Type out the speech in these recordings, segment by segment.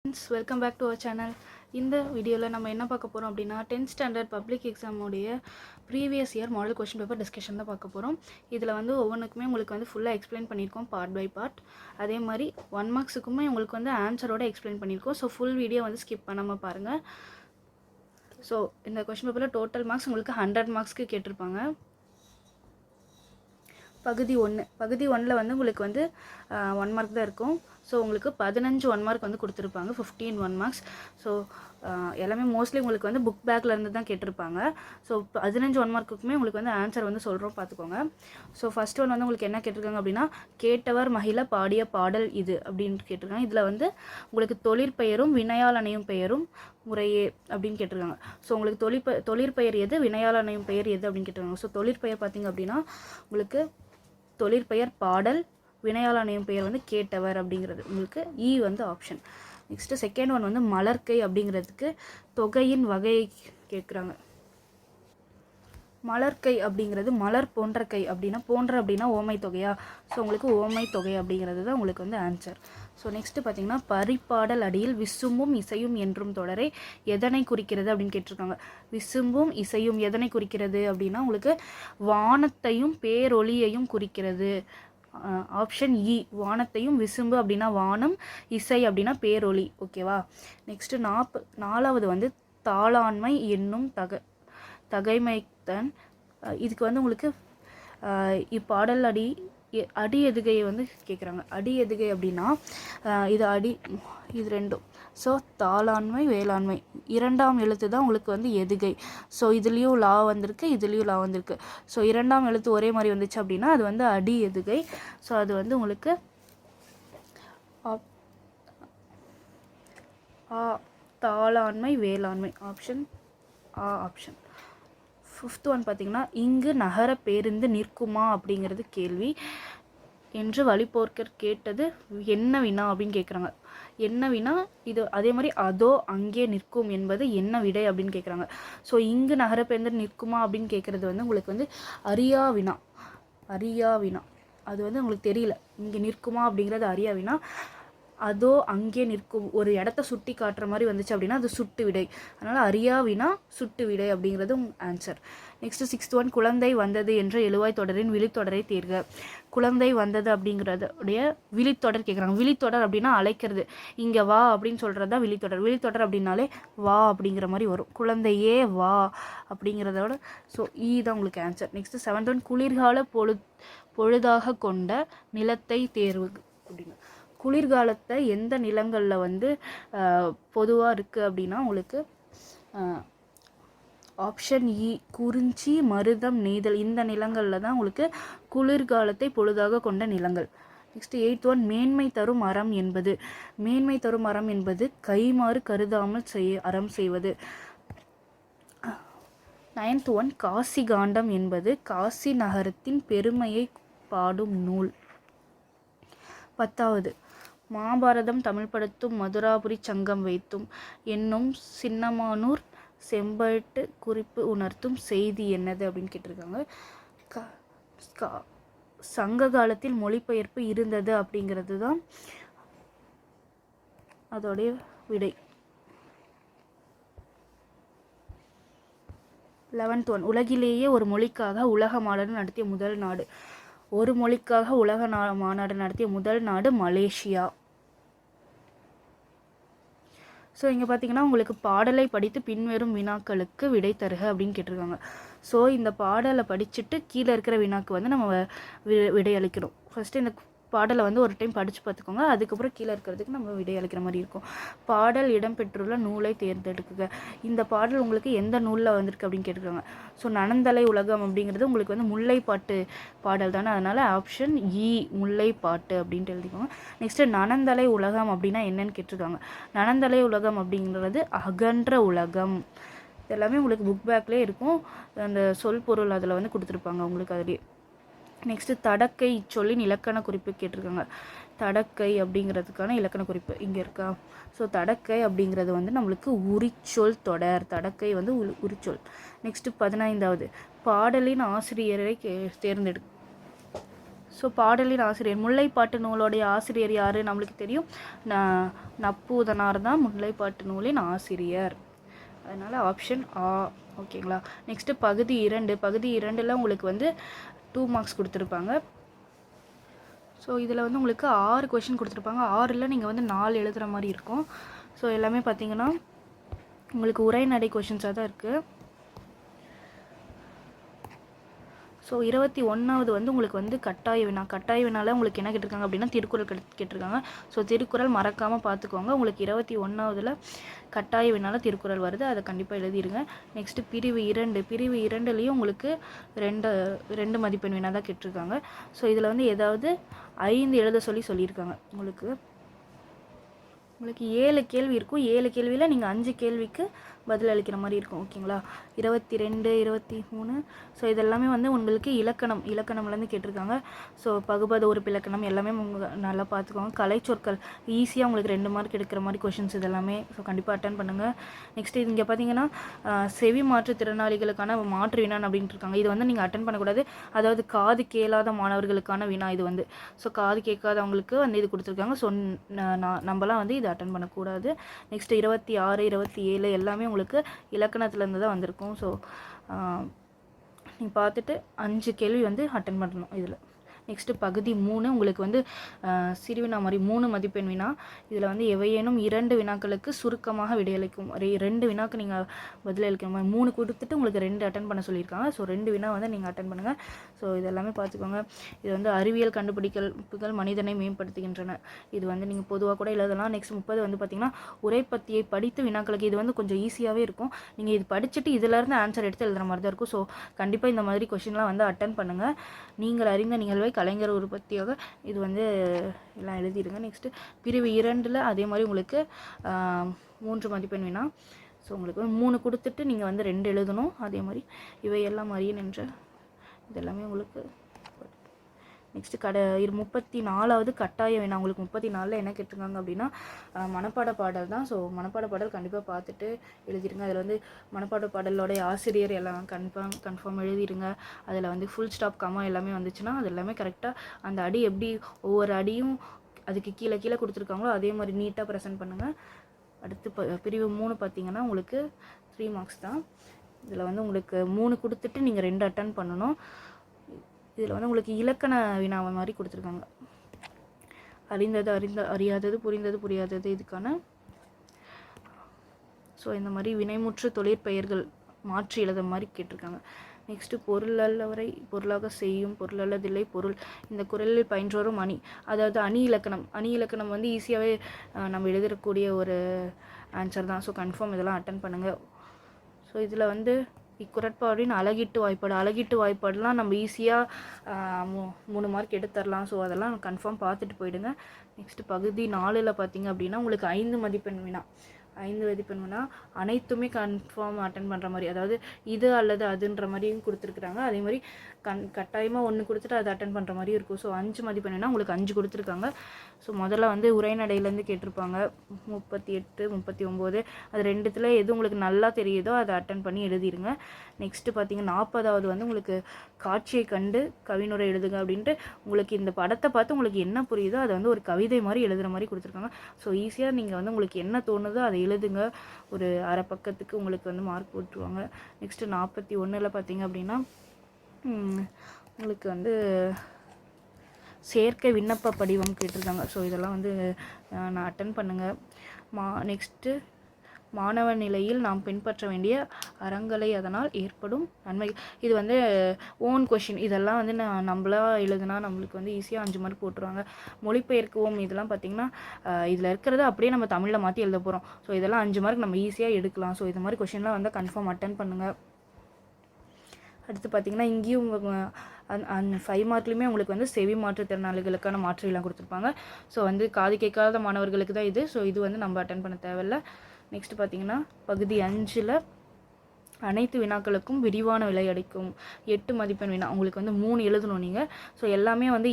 Welcome back to our channel. இந்த வீடியோவில் நம்ம என்ன பார்க்க போகிறோம் அப்படின்னா 10th ஸ்டாண்டர்ட் பப்ளிக் எக்ஸாமோடைய previous year model question paper discussion தான் பார்க்க போகிறோம். இதில் ஒவ்வொன்றுக்குமே உங்களுக்கு ஃபுல்லாக எக்ஸ்பிளைன் பண்ணியிருக்கோம் பார்ட் பை பார்ட். அதே மாதிரி 1 மார்க்ஸுக்குமே உங்களுக்கு ஆன்சரோட எக்ஸ்பிளைன் பண்ணியிருக்கோம். ஸோ ஃபுல் வீடியோ ஸ்கிப் பண்ணாமல் பாருங்கள். ஸோ இந்த கொஸ்டின் பேப்பரில் டோட்டல் மார்க்ஸ் உங்களுக்கு 100 மார்க்ஸ்க்கு கேட்டிருப்பாங்க. பகுதி 1ல் உங்களுக்கு 1 மார்க் தான் இருக்கும். ஸோ உங்களுக்கு 15 1 மார்க் கொடுத்துருப்பாங்க, 15 1 மார்க்ஸ். ஸோ எல்லாமே மோஸ்ட்லி உங்களுக்கு புக் பேக்கில் இருந்து தான் கேட்டிருப்பாங்க. ஸோ 15 1 மார்க்குக்குமே உங்களுக்கு ஆன்சர் சொல்கிறோம், பார்த்துக்கோங்க. ஸோ ஃபஸ்ட் ஒன் உங்களுக்கு என்ன கேட்டிருக்காங்க அப்படின்னா, கேட்டவர் மகிழ பாடிய பாடல் இது அப்படின்னு கேட்டிருக்காங்க. இதில் உங்களுக்கு தொழிற்பெயரும் வினையால் அணையும் பெயரும் முறையே அப்படின்னு கேட்டிருக்காங்க. ஸோ உங்களுக்கு தொழிற்பெயர் எது, வினையால் அணையும் பெயர் எது அப்படின்னு கேட்டிருக்காங்க. ஸோ தொழிற்பெயர் பார்த்திங்க அப்படின்னா உங்களுக்கு தொழிற்பெயர் பாடல், வினையால் அணையும் பெயர் கேட்டவர் அப்படிங்கிறது உங்களுக்கு ஆப்ஷன். நெக்ஸ்ட்டு செகண்ட் ஒன் மலர்க்கை அப்படிங்கிறதுக்கு தொகையின் வகையை கேட்குறாங்க. மலர்க்கை அப்படிங்கிறது மலர் போன்ற கை அப்படின்னா ஓமை தொகையா. ஸோ உங்களுக்கு ஓமை தொகை அப்படிங்கிறது தான் உங்களுக்கு ஆன்சர். ஸோ நெக்ஸ்ட்டு பார்த்தீங்கன்னா, பரிப்பாடல் அடியில் விசும்பும் இசையும் என்றும் தொடரை எதனை குறிக்கிறது அப்படின்னு கேட்டிருக்காங்க. விசும்பும் இசையும் எதனை குறிக்கிறது அப்படின்னா உங்களுக்கு வானத்தையும் பேரொளியையும் குறிக்கிறது. ஆப்ஷன் இ, வானத்தையும், விசும்பு அப்படின்னா வானம், இசை அப்படின்னா பேரொளி. ஓகேவா. நெக்ஸ்ட்டு 4வது தாளாண்மை என்னும் தகைமைத்தன். இதுக்கு உங்களுக்கு இப்பாடல் அடி எதுகையை கேட்குறாங்க. அடி எதுகை அப்படின்னா இது ரெண்டும். ஸோ தாளாண்மை வேளாண்மை 2ஆம் எழுத்து தான் உங்களுக்கு எதுகை. ஸோ இதுலேயும் லா வந்திருக்கு, இதுலேயும் லா வந்திருக்கு. ஸோ 2ஆம் எழுத்து ஒரே மாதிரி வந்துச்சு அப்படின்னா அது அடி எதுகை. ஸோ அது உங்களுக்கு தாளாண்மை வேளாண்மை. Option option. 5th ஒன் பார்த்திங்கன்னா, இங்கு நகர பேருந்து நிற்குமா அப்படிங்கிறது கேள்வி என்று வழிபோர்க்கர் கேட்டது என்ன வினா அப்படின்னு கேட்குறாங்க. என்ன வினா இது. அதே மாதிரி அதோ அங்கே நிற்கும் என்பது என்ன விடை அப்படின்னு கேட்குறாங்க. ஸோ இங்கு நகர பேருந்து நிற்குமா அப்படின்னு கேட்குறது உங்களுக்கு அரியா வினா. அரியா வினா அது உங்களுக்கு தெரியல. இங்கே நிற்குமா அப்படிங்கிறது அரியா வினா. அதோ அங்கே நிற்கும் ஒரு இடத்த சுட்டி காட்டுற மாதிரி வந்துச்சு அப்படின்னா அது சுட்டு விடை. அதனால் அரியா வினா சுட்டு விடை அப்படிங்கிறது ஆன்சர். நெக்ஸ்ட்டு 6th ஒன் குழந்தை வந்தது என்ற எழுவாய் தொடரின் விழித்தொடரை தேர்க. குழந்தை வந்தது அப்படிங்கிறதுடைய விழித்தொடர் கேட்குறாங்க. விழித்தொடர் அப்படின்னா அழைக்கிறது. இங்கே வா அப்படின்னு சொல்கிறது தான் விழித்தொடர். விழித்தொடர் அப்படின்னாலே வா அப்படிங்கிற மாதிரி வரும். குழந்தையே வா அப்படிங்கிறதோட ஸோ தான் உங்களுக்கு ஆன்சர். நெக்ஸ்ட்டு 7th ஒன் குளிர்கால பொழுதாக கொண்ட நிலத்தை தேர்வு அப்படிங்க. குளிர்காலத்தை எந்த நிலங்களில் பொதுவாக இருக்குது அப்படின்னா உங்களுக்கு ஆப்ஷன் இ குறிஞ்சி, மருதம், நெய்தல் இந்த நிலங்களில் தான் உங்களுக்கு குளிர்காலத்தை பொழுதாக கொண்ட நிலங்கள். நெக்ஸ்ட்டு 8th ஒன் மேன்மை தரும் அறம் என்பது. மேன்மை தரும் அறம் என்பது கைமாறு கருதாமல் அறம் செய்வது. 9th ஒன் காசி காண்டம் என்பது காசி நகரத்தின் பெருமையை பாடும் நூல். 10வது மாபாரதம் தமிழ்படுத்தும் மதுராபுரி சங்கம் வைத்தும் என்னும் சின்னமானூர் செம்பட்டு குறிப்பு உணர்த்தும் செய்தி என்னது அப்படின்னு கேட்டிருக்காங்க. சங்க காலத்தில் மொழிபெயர்ப்பு இருந்தது அப்படிங்கிறது தான் அதோடைய விடை. 11th ஒன் உலகிலேயே ஒரு மொழிக்காக உலக மாநாடு நடத்திய முதல் நாடு. ஒரு மொழிக்காக உலக மாநாடு நடத்திய முதல் நாடு மலேசியா. ஸோ இங்கே பார்த்தீங்கன்னா உங்களுக்கு பாடலை படித்து பின்வரும் வினாக்களுக்கு விடை தருக அப்படின்னு கேட்டிருக்காங்க. ஸோ இந்த பாடலை படிச்சுட்டு கீழே இருக்கிற வினாக்கு நம்ம விடை அளிக்கணும். ஃபஸ்ட்டு இந்த பாடலை ஒரு டைம் படித்து பார்த்துக்கோங்க. அதுக்கப்புறம் கீழே இருக்கிறதுக்கு நம்ம விடை அளிக்கிற மாதிரி இருக்கும். பாடல் இடம்பெற்றுள்ள நூலை தேர்ந்தெடுக்குங்க. இந்த பாடல் உங்களுக்கு எந்த நூலில் வந்திருக்கு அப்படின்னு கேட்டிருக்காங்க. ஸோ நனந்தலை உலகம் அப்படிங்கிறது உங்களுக்கு முல்லைப்பாட்டு பாடல் தானே. அதனால் ஆப்ஷன் இ முல்லைப்பாட்டு அப்படின்ட்டு எழுதிக்கோங்க. நெக்ஸ்ட்டு நனந்தலை உலகம் அப்படின்னா என்னன்னு கேட்டிருக்காங்க. நனந்தலை உலகம் அப்படிங்கிறது அகன்ற உலகம். எல்லாமே உங்களுக்கு புக் பேக்லேயே இருக்கும். அந்த சொல் பொருள் அதில் கொடுத்துருப்பாங்க உங்களுக்கு அதுலேயே. நெக்ஸ்ட்டு தடக்கை சொல்லின் இலக்கண குறிப்பு கேட்டிருக்காங்க. தடக்கை அப்படிங்கிறதுக்கான இலக்கண குறிப்பு இங்கே இருக்கா. ஸோ தடக்கை அப்படிங்கிறது நம்மளுக்கு உரிச்சொல் தொடர். தடக்கை உரிச்சொல். நெக்ஸ்ட்டு 15வது பாடலின் ஆசிரியரை தேர்ந்தெடு. ஸோ பாடலின் ஆசிரியர், முல்லைப்பாட்டு நூலோடைய ஆசிரியர் யார் நம்மளுக்கு தெரியும், நப்பூதனார் தான் முல்லைப்பாட்டு நூலின் ஆசிரியர். அதனால் ஆப்ஷன் ஆ. ஓகேங்களா. நெக்ஸ்ட்டு பகுதி 2. பகுதி 2ல் உங்களுக்கு வந்து 2 மார்க்ஸ் கொடுத்துருப்பாங்க. ஸோ இதில் வந்து உங்களுக்கு 6 கொஷின் கொடுத்துருப்பாங்க. 6ல் நீங்கள் வந்து 4 எழுதுகிற மாதிரி இருக்கும். ஸோ எல்லாமே பார்த்தீங்கன்னா உங்களுக்கு உரைநடை கொஷின்ஸாக தான் இருக்குது. ஸோ 21வது வந்து உங்களுக்கு வந்து கட்டாய வினா. கட்டாய வினால உங்களுக்கு என்ன கேட்டிருக்காங்க அப்படின்னா திருக்குறள் கேட்டிருக்காங்க. ஸோ திருக்குறள் மறக்காமல் பார்த்துக்கோங்க. உங்களுக்கு 21வதுல கட்டாய வினால திருக்குறள் வருது, அதை கண்டிப்பாக எழுதிடுங்க. நெக்ஸ்ட்டு பிரிவு 2. பிரிவு 2லேயும் உங்களுக்கு 2 மதிப்பெண் வினா தான் கேட்டிருக்காங்க. ஸோ இதில் வந்து ஏதாவது 5 எழுத சொல்லியிருக்காங்க. உங்களுக்கு 7 கேள்வி இருக்கும். 7 கேள்வியில் நீங்கள் 5 கேள்விக்கு பதில் அளிக்கிற மாதிரி இருக்கும். ஓகேங்களா. 22, 23. ஸோ இதெல்லாமே வந்து உங்களுக்கு இலக்கணம்லேருந்து கேட்டிருக்காங்க. ஸோ பகுபத உறுப்பு இலக்கணம் எல்லாமே நல்லா பார்த்துக்கோங்க. கலைச்சொற்கள் ஈஸியாக உங்களுக்கு 2 மார்க் எடுக்கிற மாதிரி கொஷின்ஸ் இதெல்லாமே. ஸோ கண்டிப்பாக அட்டன் பண்ணுங்கள். நெக்ஸ்ட்டு இங்கே பார்த்தீங்கன்னா செவி மாற்றுத்திறனாளிகளுக்கான மாற்று வினான் அப்படின்ட்டு இருக்காங்க. இது வந்து நீங்கள் அட்டன் பண்ணக்கூடாது. அதாவது காது கேளாத மாணவர்களுக்கான வினா இது வந்து. ஸோ காது கேட்காதவங்களுக்கு வந்து இது கொடுத்துருக்காங்க. ஸோ நம்மலாம் வந்து இது அட்டன் பண்ணக்கூடாது. நெக்ஸ்ட் 26, 27 எல்லாமே உங்களுக்கு இலக்கணத்துலேருந்து தான் வந்திருக்கும். ஸோ நீங்கள் பார்த்துட்டு 5 கேள்வி வந்து அட்டன் பண்ணணும் இதில். நெக்ஸ்ட்டு பகுதி 3 உங்களுக்கு வந்து சிறுவினா மாதிரி 3 மதிப்பெண் வினா. இதில் வந்து எவையேனும் 2 வினாக்களுக்கு சுருக்கமாக விடையளிக்கும் 2 வினாக்கு நீங்கள் பதிலளிக்கிற மாதிரி 3 கொடுத்துட்டு உங்களுக்கு 2 அட்டன் பண்ண சொல்லியிருக்காங்க. ஸோ 2 வினா வந்து நீங்கள் அட்டன் பண்ணுங்கள். ஸோ இதெல்லாமே பார்த்துக்கோங்க. இது வந்து அறிவியல் கண்டுபிடிப்புகள் மனிதனை மேம்படுத்துகின்றன. இது வந்து நீங்கள் பொதுவாக கூட எழுதலாம். நெக்ஸ்ட் 30 வந்து பார்த்திங்கன்னா உரைப்பத்தியை படித்து வினாக்களுக்கு. இது வந்து கொஞ்சம் ஈஸியாகவே இருக்கும். நீங்கள் இது படிச்சுட்டு இதிலேருந்து ஆன்சர் எடுத்து எழுதுகிற மாதிரி தான் இருக்கும். ஸோ கண்டிப்பாக இந்த மாதிரி கொஷின்லாம் வந்து அட்டன் பண்ணுங்கள். நீங்கள் அறிந்த நிகழ்வை கலைஞர் உற்பத்தியாக இது வந்து எல்லாம் எழுதிடுங்க. நெக்ஸ்ட்டு பிரிவு 2ல் அதே மாதிரி உங்களுக்கு 3 மதிப்பெண் வினா. ஸோ உங்களுக்கு 3 கொடுத்துட்டு நீங்கள் வந்து 2 எழுதணும். அதே மாதிரி இவையெல்லாம் அறியன் என்ற இதெல்லாமே உங்களுக்கு. நெக்ஸ்ட்டு 34வது கட்டாய வினா. உங்களுக்கு 34ல் என்ன கேட்டிருக்காங்க அப்படின்னா மனப்பாட பாடல் தான். ஸோ மனப்பாட பாடல் கண்டிப்பாக பார்த்துட்டு எழுதிடுங்க. அதில் வந்து மனப்பாட பாடலோடைய ஆசிரியர் எல்லாம் கன்ஃபார்ம் எழுதிடுங்க. அதில் வந்து ஃபுல் ஸ்டாப் கமா எல்லாமே வந்துச்சுன்னா அது எல்லாமே கரெக்டாக அந்த அடி எப்படி ஒவ்வொரு அடியும் அதுக்கு கீழே கொடுத்துருக்காங்களோ அதே மாதிரி நீட்டாக ப்ரெசென்ட் பண்ணுங்கள். அடுத்து பிரிவு 3 பார்த்தீங்கன்னா உங்களுக்கு 3 மார்க்ஸ் தான். இதில் வந்து உங்களுக்கு 3 கொடுத்துட்டு நீங்கள் 2 அட்டன் பண்ணணும். இதில் வந்து உங்களுக்கு இலக்கண வினாவை மாதிரி கொடுத்துருக்காங்க. அறியாதது புரியாதது இதுக்கான. ஸோ இந்த மாதிரி வினைமுற்று தொழிற்பெயர்கள் மாற்றி எழுத மாதிரி கேட்டிருக்காங்க. நெக்ஸ்ட்டு பொருளல்லவரை பொருளாக செய்யும் பொருளல்லதில்லை பொருள். இந்த குறளில் பயின்றோரும் அணி. அதாவது அணி இலக்கணம் வந்து ஈஸியாகவே நம்ம எழுதக்கூடிய ஒரு ஆன்சர் தான். ஸோ கன்ஃபார்ம் இதெல்லாம் அட்டன் பண்ணுங்கள். ஸோ இதில் வந்து இக்குறட்பாடின் அழகிட்டு வாய்ப்பாடுலாம் நம்ம ஈஸியாக 3 மார்க் எடுத்துடலாம். ஸோ அதெல்லாம் கன்ஃபார்ம் பார்த்துட்டு போயிடுங்க. நெக்ஸ்ட்டு பகுதி 4ல் பார்த்தீங்க அப்படின்னா உங்களுக்கு 5 மதிப்பெண் வினா. 5 மதிப்பெண் வினா அனைத்துமே கன்ஃபார்ம் அட்டன் பண்ணுற மாதிரி, அதாவது இது அல்லது அதுன்ற மாதிரியும் கொடுத்துருக்குறாங்க. அதே மாதிரி கட்டாயமாக 1 கொடுத்துட்டு அதை அட்டன் பண்ணுற மாதிரியும் இருக்கும். ஸோ 5 மதிப்பெண்னா உங்களுக்கு 5 கொடுத்துருக்காங்க. ஸோ முதல்ல வந்து உரைநடையிலேருந்து கேட்டிருப்பாங்க 38, 39. அது 2த்தில் எது உங்களுக்கு நல்லா தெரியுதோ அதை அட்டன் பண்ணி எழுதிடுங்க. நெக்ஸ்ட்டு பார்த்தீங்கன்னா 40வது வந்து உங்களுக்கு காட்சியை கண்டு கவினுரை எழுதுங்க அப்படின்ட்டு உங்களுக்கு இந்த படத்தை பார்த்து உங்களுக்கு என்ன புரியுதோ அதை வந்து ஒரு கவிதை மாதிரி எழுதுகிற மாதிரி கொடுத்துருக்காங்க. ஸோ ஈஸியாக நீங்கள் வந்து உங்களுக்கு என்ன தோணுதோ அதை எழுதுங்க. ஒரு அரை பக்கத்துக்கு உங்களுக்கு வந்து மார்க் போட்டுருவாங்க. நெக்ஸ்ட்டு 41ல் பார்த்தீங்க அப்படின்னா உங்களுக்கு வந்து சேர்க்கை விண்ணப்ப படிவம் கேட்டிருக்காங்க. ஸோ இதெல்லாம் வந்து நான் அட்டன் பண்ணுங்கள். நெக்ஸ்ட்டு மாணவ நிலையில் நாம் பின்பற்ற வேண்டிய அறங்களை அதனால் ஏற்படும் நன்மை. இது வந்து ஓன் கொஷின். இதெல்லாம் வந்து நம்மளா எழுதுனா நம்மளுக்கு வந்து ஈஸியாக 5 மார்க் போட்டுருவாங்க. மொழிபெயர்க்குவோம் இதெல்லாம் பார்த்திங்கன்னா இதில் இருக்கிறத அப்படியே நம்ம தமிழில் மாற்றி எழுத போகிறோம். ஸோ இதெல்லாம் 5 மார்க் நம்ம ஈஸியாக எடுக்கலாம். ஸோ இது மாதிரி கொஷின்லாம் வந்து கன்ஃபார்ம் அட்டன் பண்ணுங்கள். அடுத்து பார்த்திங்கன்னா இங்கேயும் அந்த 5 மார்க்லையுமே உங்களுக்கு வந்து செவி மாற்றுத்திறனாளிகளுக்கான மாற்றுலாம் கொடுத்துருப்பாங்க. ஸோ வந்து காது கேட்காத மாணவர்களுக்கு தான் இது. ஸோ இது வந்து நம்ம அட்டன் பண்ண தேவையில்லை. நெக்ஸ்ட் பார்த்திங்கன்னா பகுதி 5ல் அனைத்து வினாக்களுக்கும் விரிவான விலை அளிக்கும் 8 மதிப்பெண் வினா. உங்களுக்கு வந்து 3 எழுதணும் நீங்கள். ஸோ எல்லாமே வந்து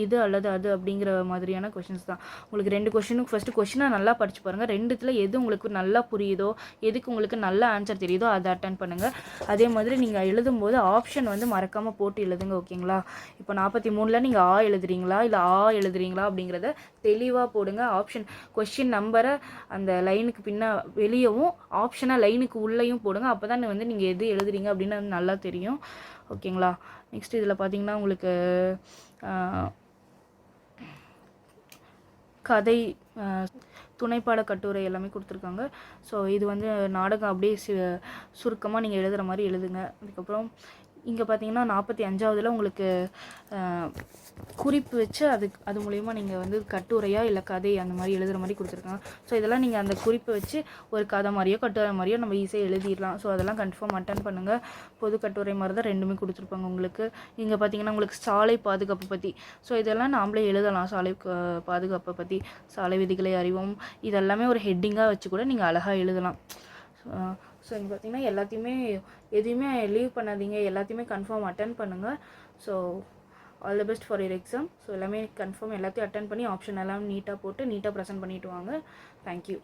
இது அல்லது அது அப்படிங்கிற மாதிரியான கொஷின்ஸ் தான். உங்களுக்கு 2 கொஷினுக்கு ஃபஸ்ட்டு கொஷினை நல்லா படித்து பாருங்கள். 2த்தில் எது உங்களுக்கு நல்லா புரியுதோ, எதுக்கு உங்களுக்கு நல்ல ஆன்சர் தெரியுதோ அதை அட்டன் பண்ணுங்கள். அதே மாதிரி நீங்கள் எழுதும்போது ஆப்ஷன் வந்து மறக்காமல் போட்டு எழுதுங்க. ஓகேங்களா? இப்போ 43ல் நீங்கள் ஆ எழுதுறீங்களா இல்லை ஆ எழுதுறீங்களா அப்படிங்கிறத தெளிவாக போடுங்க. ஆப்ஷன் கொஷின் நம்பரை அந்த லைனுக்கு வெளியவும் ஆப்ஷனை லைனுக்கு உள்ளேயும் போடுங்க. அப்போ தான் வந்து நீங்கள் எது எழுதுறீங்க அப்படின்னு நல்லா தெரியும். ஓகேங்களா? நெக்ஸ்ட் இதில் பார்த்தீங்கன்னா உங்களுக்கு கதை, துணைப்பாட கட்டுரை எல்லாமே கொடுத்துருக்காங்க. ஸோ இது வந்து நாடகம் அப்படியே சுருக்கமாக நீங்கள் எழுதுகிற மாதிரி எழுதுங்க. அதுக்கப்புறம் இங்கே பார்த்தீங்கன்னா 45ஆவதுல உங்களுக்கு குறிப்பு வச்சு அது மூலயமா நீங்கள் வந்து கட்டுரையாக இல்லை கதை அந்த மாதிரி எழுதுகிற மாதிரி கொடுத்துருக்காங்க. ஸோ இதெல்லாம் நீங்கள் அந்த குறிப்பை வச்சு ஒரு கதை மாதிரியோ கட்டுரை மாதிரியோ நம்ம ஈஸியாக எழுதிடலாம். ஸோ அதெல்லாம் கன்ஃபார்ம் அட்டன் பண்ணுங்கள். பொது கட்டுரை மாதிரி தான் 2மே கொடுத்துருப்பாங்க உங்களுக்கு. இங்கே பார்த்தீங்கன்னா உங்களுக்கு சாலை பாதுகாப்பு பற்றி, ஸோ இதெல்லாம் நாமளே எழுதலாம். சாலை பாதுகாப்பை பற்றி, சாலை விதிகளை அறிவோம், இதெல்லாமே ஒரு ஹெட்டிங்காக வச்சு கூட நீங்கள் அழகாக எழுதலாம். ஸோ இங்கே பார்த்தீங்கன்னா எல்லாத்தையுமே எதையுமே லீவ் பண்ணாதீங்க, எல்லாத்தையுமே கன்ஃபார்ம் அட்டன் பண்ணுங்கள். So all the best for your exam. So எல்லாமே கன்ஃபார்ம் எல்லாத்தையும் அட்டன் பண்ணி ஆப்ஷன் எல்லாம் நீட்டாக போட்டு நீட்டாக ப்ரெசென்ட் பண்ணிவிட்டு வாங்க. தேங்க்யூ.